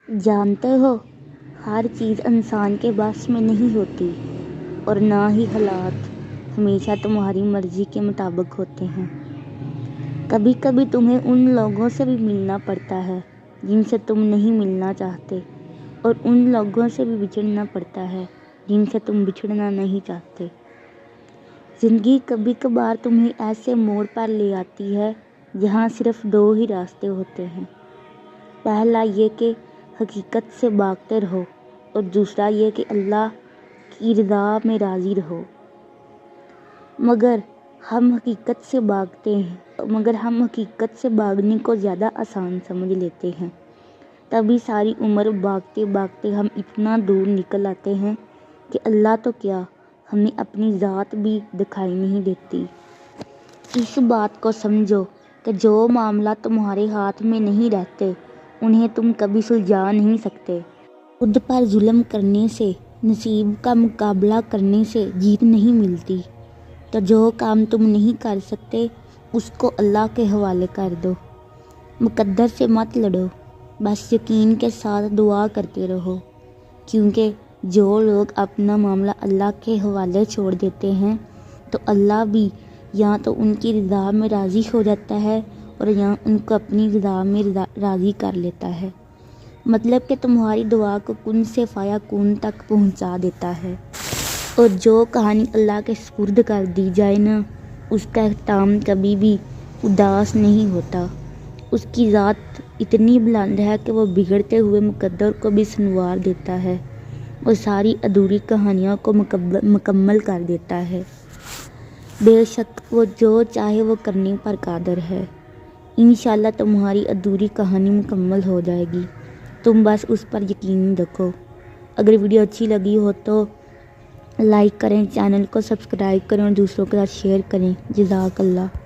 جانتے ہو، ہر چیز انسان کے بس میں نہیں ہوتی اور نہ ہی حالات ہمیشہ تمہاری مرضی کے مطابق ہوتے ہیں۔ کبھی کبھی تمہیں ان لوگوں سے بھی ملنا پڑتا ہے جن سے تم نہیں ملنا چاہتے، اور ان لوگوں سے بھی بچھڑنا پڑتا ہے جن سے تم بچھڑنا نہیں چاہتے۔ زندگی کبھی کبھار تمہیں ایسے موڑ پر لے آتی ہے جہاں صرف دو ہی راستے ہوتے ہیں۔ پہلا یہ کہ حقیقت سے بھاگتے رہو، اور دوسرا یہ کہ اللہ کی رضا میں راضی رہو۔ مگر ہم حقیقت سے بھاگنے کو زیادہ آسان سمجھ لیتے ہیں۔ تبھی ساری عمر بھاگتے بھاگتے ہم اتنا دور نکل آتے ہیں کہ اللہ تو کیا، ہمیں اپنی ذات بھی دکھائی نہیں دیتی۔ اس بات کو سمجھو کہ جو معاملہ تمہارے ہاتھ میں نہیں رہتے انہیں تم کبھی سلجھا نہیں سکتے۔ خود پر ظلم کرنے سے، نصیب کا مقابلہ کرنے سے جیت نہیں ملتی۔ تو جو کام تم نہیں کر سکتے اس کو اللہ کے حوالے کر دو۔ مقدر سے مت لڑو، بس یقین کے ساتھ دعا کرتے رہو، کیونکہ جو لوگ اپنا معاملہ اللہ کے حوالے چھوڑ دیتے ہیں تو اللہ بھی یا تو ان کی رضا میں راضی ہو جاتا ہے اور یا ان کو اپنی رضا میں راضی کر لیتا ہے۔ مطلب کہ تمہاری دعا کو کن سے فایا کن تک پہنچا دیتا ہے۔ اور جو کہانی اللہ کے سپرد کر دی جائے نا، اس کا اختتام کبھی بھی اداس نہیں ہوتا۔ اس کی ذات اتنی بلند ہے کہ وہ بگڑتے ہوئے مقدر کو بھی سنوار دیتا ہے اور ساری ادھوری کہانیوں کو مکمل کر دیتا ہے۔ بے شک وہ جو چاہے وہ کرنے پر قادر ہے۔ انشاءاللہ تمہاری ادھوری کہانی مکمل ہو جائے گی، تم بس اس پر یقین رکھو۔ اگر ویڈیو اچھی لگی ہو تو لائک کریں، چینل کو سبسکرائب کریں اور دوسروں کے ساتھ شیئر کریں۔ جزاک اللہ۔